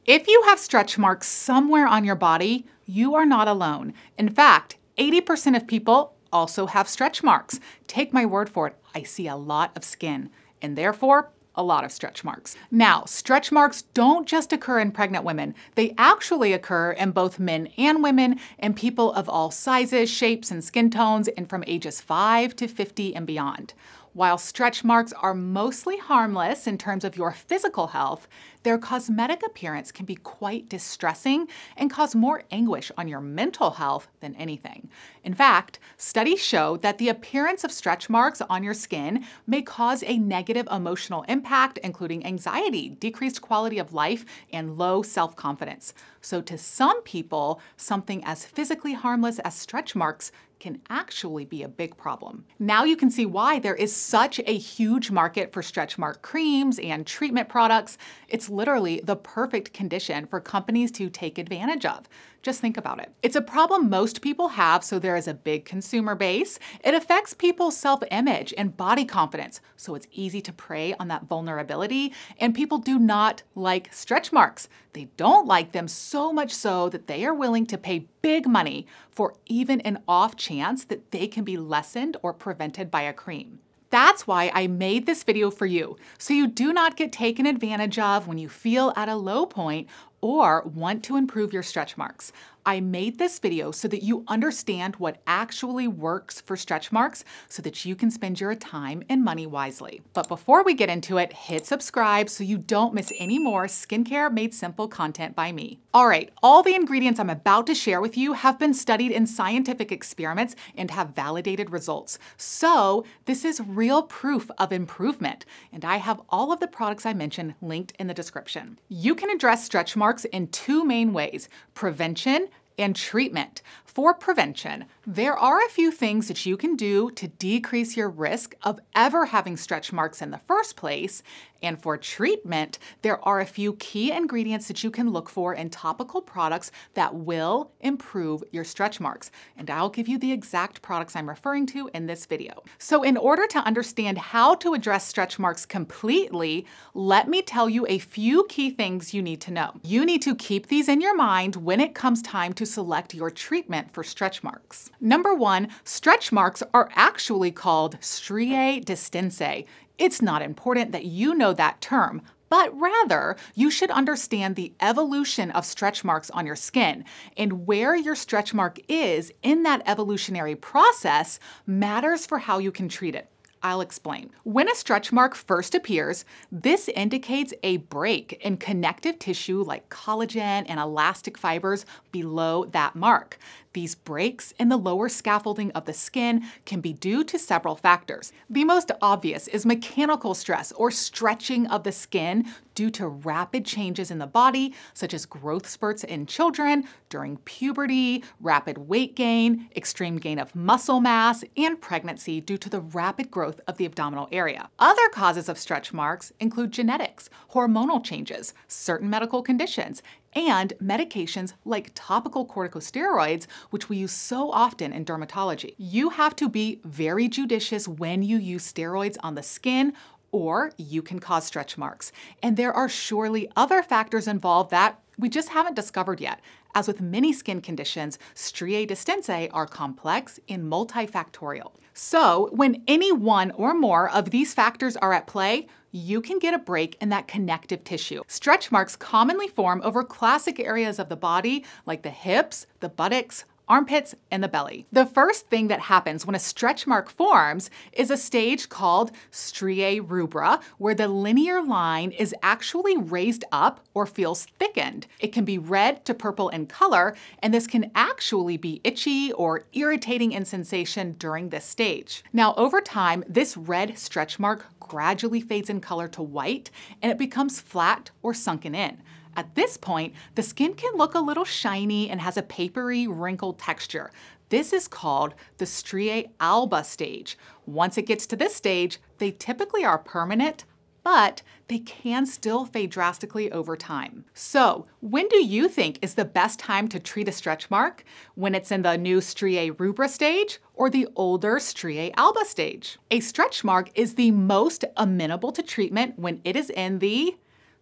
If you have stretch marks somewhere on your body, you are not alone. In fact, 80% of people also have stretch marks. Take my word for it, I see a lot of skin, and therefore, a lot of stretch marks. Now, stretch marks don't just occur in pregnant women. They actually occur in both men and women and people of all sizes, shapes, and skin tones, and from ages 5 to 50 and beyond. While stretch marks are mostly harmless in terms of your physical health, their cosmetic appearance can be quite distressing and cause more anguish on your mental health than anything. In fact, studies show that the appearance of stretch marks on your skin may cause a negative emotional impact, including anxiety, decreased quality of life, and low self-confidence. So to some people, something as physically harmless as stretch marks can actually be a big problem. Now you can see why there is such a huge market for stretch mark creams and treatment products. It's literally the perfect condition for companies to take advantage of. Just think about it. It's a problem most people have, so there is a big consumer base. It affects people's self-image and body confidence, so it's easy to prey on that vulnerability, and people do not like stretch marks. They don't like them so much so that they are willing to pay big money for even an off chance that they can be lessened or prevented by a cream. That's why I made this video for you, so you do not get taken advantage of when you feel at a low point or want to improve your stretch marks. I made this video so that you understand what actually works for stretch marks so that you can spend your time and money wisely. But before we get into it, hit subscribe so you don't miss any more skincare made simple content by me. All right, all the ingredients I'm about to share with you have been studied in scientific experiments and have validated results. So this is real proof of improvement. And I have all of the products I mentioned linked in the description. You can address stretch marks in two main ways: prevention and treatment. For prevention, there are a few things that you can do to decrease your risk of ever having stretch marks in the first place. And for treatment, there are a few key ingredients that you can look for in topical products that will improve your stretch marks. And I'll give you the exact products I'm referring to in this video. So in order to understand how to address stretch marks completely, let me tell you a few key things you need to know. You need to keep these in your mind when it comes time to select your treatment for stretch marks. Number one, stretch marks are actually called striae distensae. It's not important that you know that term, but rather you should understand the evolution of stretch marks on your skin, and where your stretch mark is in that evolutionary process matters for how you can treat it. I'll explain. When a stretch mark first appears, this indicates a break in connective tissue like collagen and elastic fibers below that mark. These breaks in the lower scaffolding of the skin can be due to several factors. The most obvious is mechanical stress or stretching of the skin due to rapid changes in the body, such as growth spurts in children, during puberty, rapid weight gain, extreme gain of muscle mass, and pregnancy due to the rapid growth of the abdominal area. Other causes of stretch marks include genetics, hormonal changes, certain medical conditions, and medications like topical corticosteroids, which we use so often in dermatology. You have to be very judicious when you use steroids on the skin, or you can cause stretch marks. And there are surely other factors involved that we just haven't discovered yet. As with many skin conditions, striae distensae are complex and multifactorial. So when any one or more of these factors are at play, you can get a break in that connective tissue. Stretch marks commonly form over classic areas of the body like the hips, the buttocks, armpits, and the belly. The first thing that happens when a stretch mark forms is a stage called striae rubra, where the linear line is actually raised up or feels thickened. It can be red to purple in color, and this can actually be itchy or irritating in sensation during this stage. Now, over time, this red stretch mark gradually fades in color to white, and it becomes flat or sunken in. At this point, the skin can look a little shiny and has a papery, wrinkled texture. This is called the striae alba stage. Once it gets to this stage, they typically are permanent, but they can still fade drastically over time. So, when do you think is the best time to treat a stretch mark? When it's in the new striae rubra stage or the older striae alba stage? A stretch mark is the most amenable to treatment when it is in the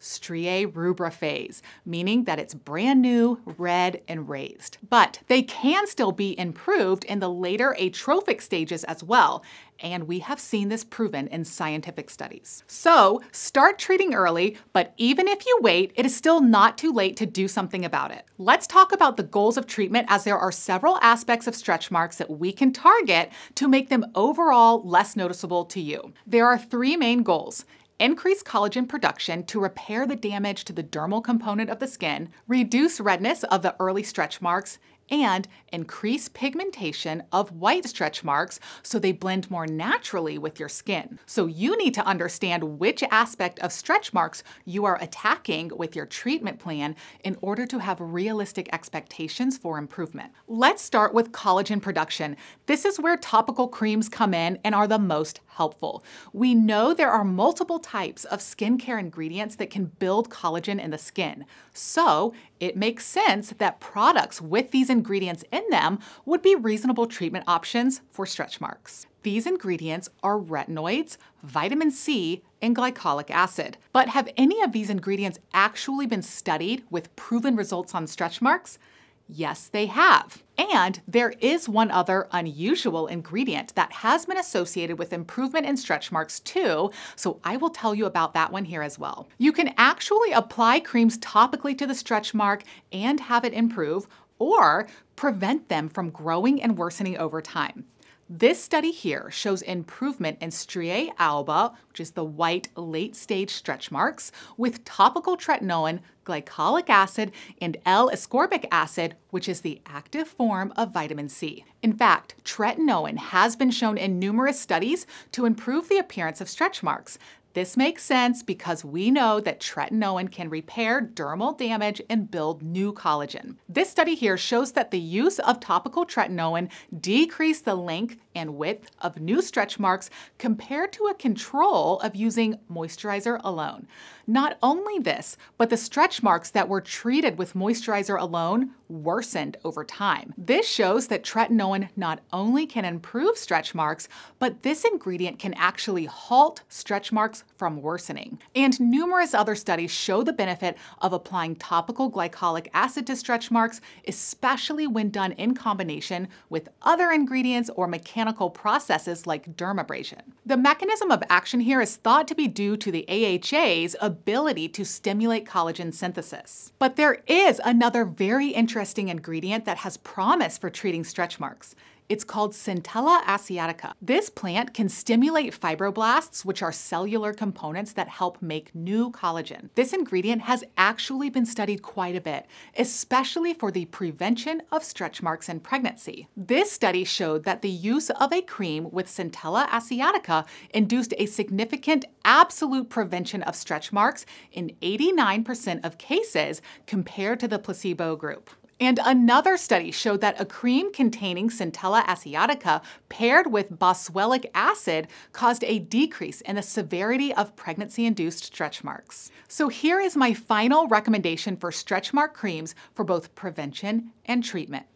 striae rubra phase, meaning that it's brand new, red, and raised. But they can still be improved in the later atrophic stages as well, and we have seen this proven in scientific studies. So start treating early, but even if you wait, it is still not too late to do something about it. Let's talk about the goals of treatment, as there are several aspects of stretch marks that we can target to make them overall less noticeable to you. There are three main goals. Increase collagen production to repair the damage to the dermal component of the skin, reduce redness of the early stretch marks, and increase pigmentation of white stretch marks so they blend more naturally with your skin. So you need to understand which aspect of stretch marks you are attacking with your treatment plan in order to have realistic expectations for improvement. Let's start with collagen production. This is where topical creams come in and are the most helpful. We know there are multiple types of skincare ingredients that can build collagen in the skin. So it makes sense that products with these ingredients in them would be reasonable treatment options for stretch marks. These ingredients are retinoids, vitamin C, and glycolic acid. But have any of these ingredients actually been studied with proven results on stretch marks? Yes, they have. And there is one other unusual ingredient that has been associated with improvement in stretch marks too, so I will tell you about that one here as well. You can actually apply creams topically to the stretch mark and have it improve, or prevent them from growing and worsening over time. This study here shows improvement in striae alba, which is the white late-stage stretch marks, with topical tretinoin, glycolic acid, and L-ascorbic acid, which is the active form of vitamin C. In fact, tretinoin has been shown in numerous studies to improve the appearance of stretch marks. This makes sense because we know that tretinoin can repair dermal damage and build new collagen. This study here shows that the use of topical tretinoin decreased the length and width of new stretch marks compared to a control of using moisturizer alone. Not only this, but the stretch marks that were treated with moisturizer alone worsened over time. This shows that tretinoin not only can improve stretch marks, but this ingredient can actually halt stretch marks from worsening. And numerous other studies show the benefit of applying topical glycolic acid to stretch marks, especially when done in combination with other ingredients or mechanical processes like dermabrasion. The mechanism of action here is thought to be due to the AHA's ability to stimulate collagen synthesis. But there is another very interesting ingredient that has promise for treating stretch marks. It's called Centella asiatica. This plant can stimulate fibroblasts, which are cellular components that help make new collagen. This ingredient has actually been studied quite a bit, especially for the prevention of stretch marks in pregnancy. This study showed that the use of a cream with Centella asiatica induced a significant absolute prevention of stretch marks in 89% of cases compared to the placebo group. And another study showed that a cream containing Centella asiatica paired with boswellic acid caused a decrease in the severity of pregnancy-induced stretch marks. So here is my final recommendation for stretch mark creams for both prevention and treatment.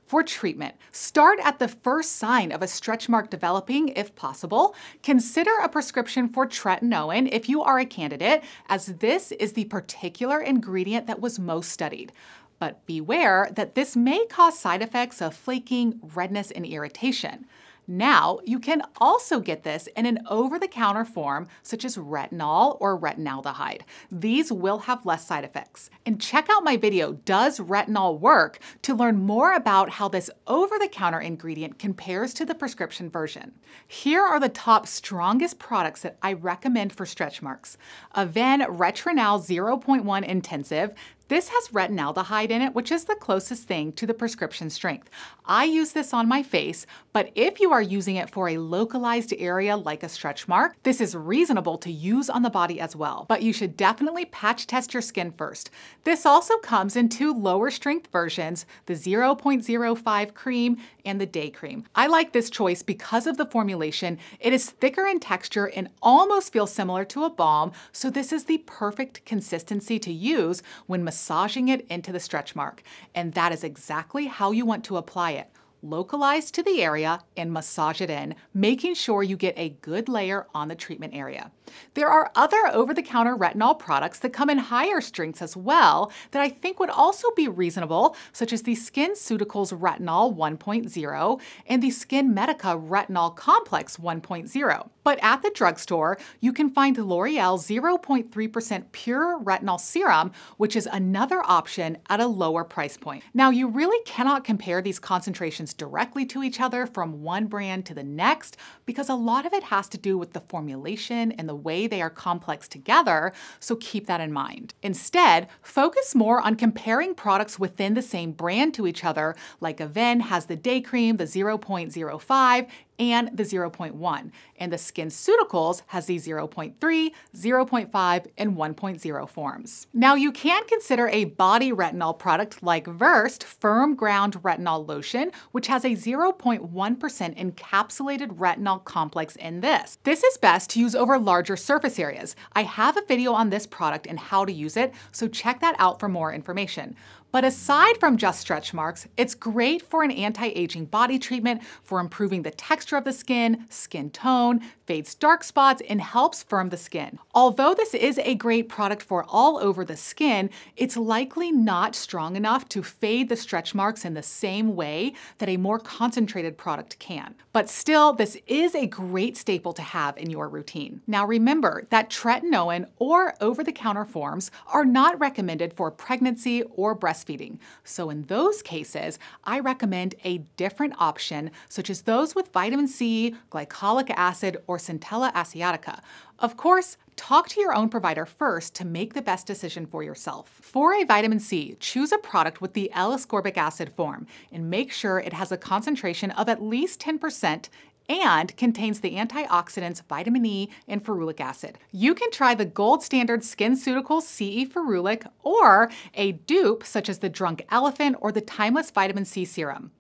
For treatment, start at the first sign of a stretch mark developing if possible. Consider a prescription for tretinoin if you are a candidate, as this is the particular ingredient that was most studied. But beware that this may cause side effects of flaking, redness, and irritation. Now, you can also get this in an over-the-counter form such as retinol or retinaldehyde. These will have less side effects. And check out my video, Does Retinol Work?, to learn more about how this over-the-counter ingredient compares to the prescription version. Here are the top strongest products that I recommend for stretch marks. Aven Retrinal 0.1 Intensive. This has retinaldehyde in it, which is the closest thing to the prescription strength. I use this on my face, but if you are using it for a localized area like a stretch mark, this is reasonable to use on the body as well. But you should definitely patch test your skin first. This also comes in two lower strength versions, the 0.05 cream and the day cream. I like this choice because of the formulation. It is thicker in texture and almost feels similar to a balm, so this is the perfect consistency to use when massaging it into the stretch mark. And that is exactly how you want to apply it. localize to the area, and massage it in, making sure you get a good layer on the treatment area. There are other over-the-counter retinol products that come in higher strengths as well that I think would also be reasonable, such as the SkinCeuticals Retinol 1.0 and the SkinMedica Retinol Complex 1.0. But at the drugstore, you can find L'Oreal 0.3% Pure Retinol Serum, which is another option at a lower price point. Now, you really cannot compare these concentrations directly to each other from one brand to the next because a lot of it has to do with the formulation and the way they are complex together, so keep that in mind. Instead, focus more on comparing products within the same brand to each other, like Aven has the Day Cream, the 0.05, and the 0.1, and the SkinCeuticals has the 0.3, 0.5, and 1.0 forms. Now, you can consider a body retinol product like Versed Firm Ground Retinol Lotion, which has a 0.1% encapsulated retinol complex in this. This is best to use over larger surface areas. I have a video on this product and how to use it, so check that out for more information. But aside from just stretch marks, it's great for an anti-aging body treatment for improving the texture of the skin, skin tone, fades dark spots, and helps firm the skin. Although this is a great product for all over the skin, it's likely not strong enough to fade the stretch marks in the same way that a more concentrated product can. But still, this is a great staple to have in your routine. Now remember that tretinoin or over-the-counter forms are not recommended for pregnancy or breastfeeding. So in those cases, I recommend a different option, such as those with vitamin C, glycolic acid, or Centella asiatica. Of course, talk to your own provider first to make the best decision for yourself. For a vitamin C, choose a product with the L-ascorbic acid form and make sure it has a concentration of at least 10% and contains the antioxidants vitamin E and ferulic acid. You can try the gold standard SkinCeuticals CE Ferulic or a dupe such as the Drunk Elephant or the Timeless Vitamin C Serum.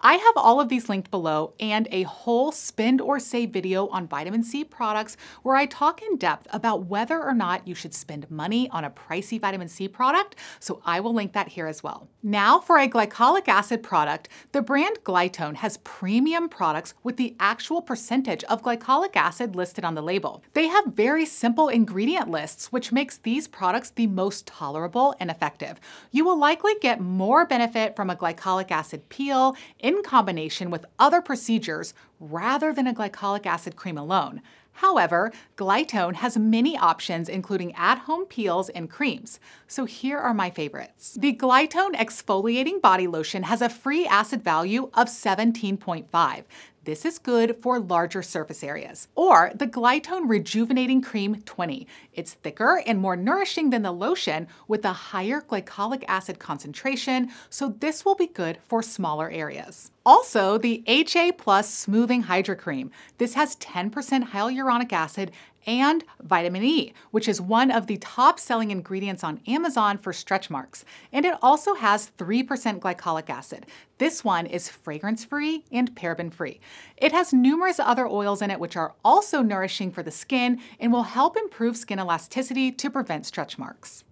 I have all of these linked below and a whole spend or save video on vitamin C products where I talk in depth about whether or not you should spend money on a pricey vitamin C product, so I will link that here as well. Now for a glycolic acid product, the brand Glytone has premium products with the actual percentage of glycolic acid listed on the label. They have very simple ingredient lists, which makes these products the most tolerable and effective. You will likely get more benefit from a glycolic acid peel in combination with other procedures rather than a glycolic acid cream alone. However, Glytone has many options including at-home peels and creams. So here are my favorites. The Glytone Exfoliating Body Lotion has a free acid value of 17.5. This is good for larger surface areas. Or the Glytone Rejuvenating Cream 20. It's thicker and more nourishing than the lotion with a higher glycolic acid concentration, so this will be good for smaller areas. Also, the HA Plus Smoothing Hydra Cream. This has 10% hyaluronic acid and vitamin E, which is one of the top-selling ingredients on Amazon for stretch marks. And it also has 3% glycolic acid. This one is fragrance-free and paraben-free. It has numerous other oils in it which are also nourishing for the skin and will help improve skin elasticity to prevent stretch marks.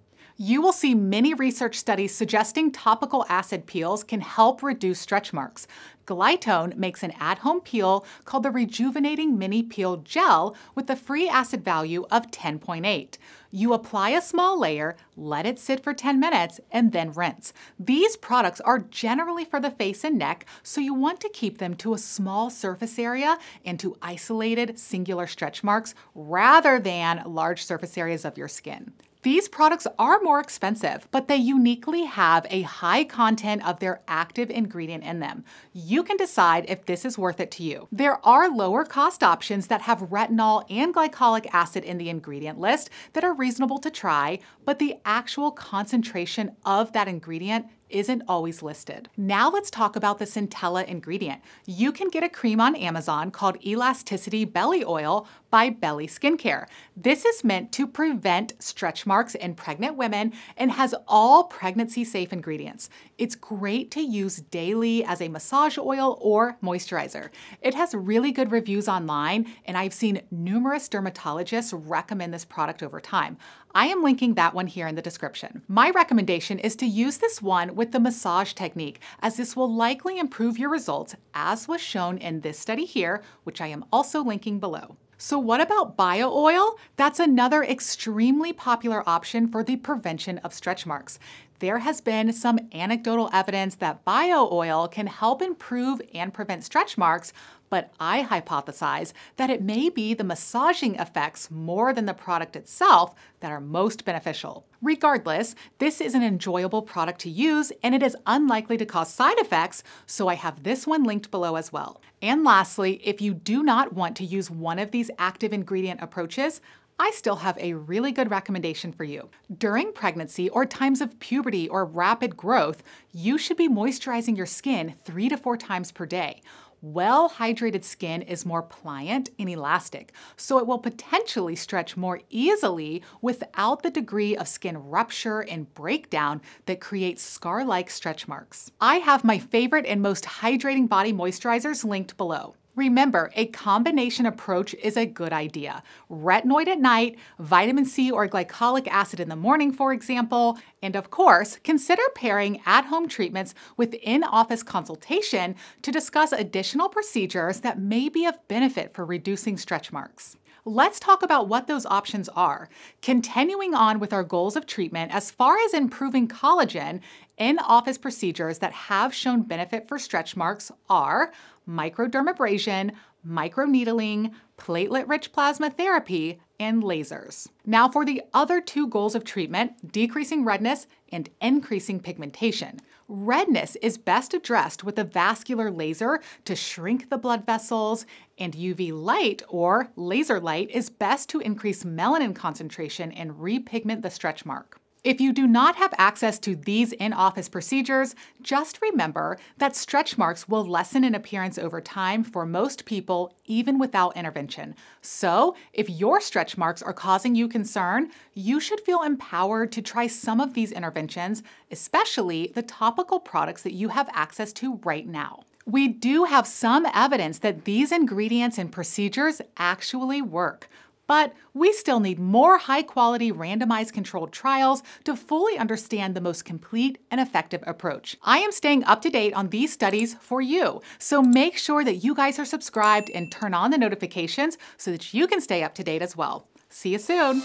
You will see many research studies suggesting topical acid peels can help reduce stretch marks. Glytone makes an at-home peel called the Rejuvenating Mini Peel Gel with a free acid value of 10.8. You apply a small layer, let it sit for 10 minutes, and then rinse. These products are generally for the face and neck, so you want to keep them to a small surface area and to isolated singular stretch marks rather than large surface areas of your skin. These products are more expensive, but they uniquely have a high content of their active ingredient in them. You can decide if this is worth it to you. There are lower cost options that have retinol and glycolic acid in the ingredient list that are reasonable to try, but the actual concentration of that ingredient isn't always listed. Now let's talk about the Centella ingredient. You can get a cream on Amazon called Elasticity Belly Oil by Belly Skincare. This is meant to prevent stretch marks in pregnant women and has all pregnancy-safe ingredients. It's great to use daily as a massage oil or moisturizer. It has really good reviews online, and I've seen numerous dermatologists recommend this product over time. I am linking that one here in the description. My recommendation is to use this one with the massage technique, as this will likely improve your results, as was shown in this study here, which I am also linking below. So what about bio oil? That's another extremely popular option for the prevention of stretch marks. There has been some anecdotal evidence that bio oil can help improve and prevent stretch marks, but I hypothesize that it may be the massaging effects more than the product itself that are most beneficial. Regardless, this is an enjoyable product to use and it is unlikely to cause side effects, so I have this one linked below as well. And lastly, if you do not want to use one of these active ingredient approaches, I still have a really good recommendation for you. During pregnancy or times of puberty or rapid growth, you should be moisturizing your skin 3 to 4 times per day. Well-hydrated skin is more pliant and elastic, so it will potentially stretch more easily without the degree of skin rupture and breakdown that creates scar-like stretch marks. I have my favorite and most hydrating body moisturizers linked below. Remember, a combination approach is a good idea. Retinoid at night, vitamin C or glycolic acid in the morning, for example, and of course, consider pairing at-home treatments with in-office consultation to discuss additional procedures that may be of benefit for reducing stretch marks. Let's talk about what those options are. Continuing on with our goals of treatment, as far as improving collagen, in-office procedures that have shown benefit for stretch marks are microdermabrasion, microneedling, platelet-rich plasma therapy, and lasers. Now for the other 2 goals of treatment, decreasing redness and increasing pigmentation. Redness is best addressed with a vascular laser to shrink the blood vessels, and UV light or laser light is best to increase melanin concentration and repigment the stretch mark. If you do not have access to these in-office procedures, just remember that stretch marks will lessen in appearance over time for most people, even without intervention. So, if your stretch marks are causing you concern, you should feel empowered to try some of these interventions, especially the topical products that you have access to right now. We do have some evidence that these ingredients and procedures actually work. But we still need more high-quality randomized controlled trials to fully understand the most complete and effective approach. I am staying up to date on these studies for you, so make sure that you guys are subscribed and turn on the notifications so that you can stay up to date as well. See you soon!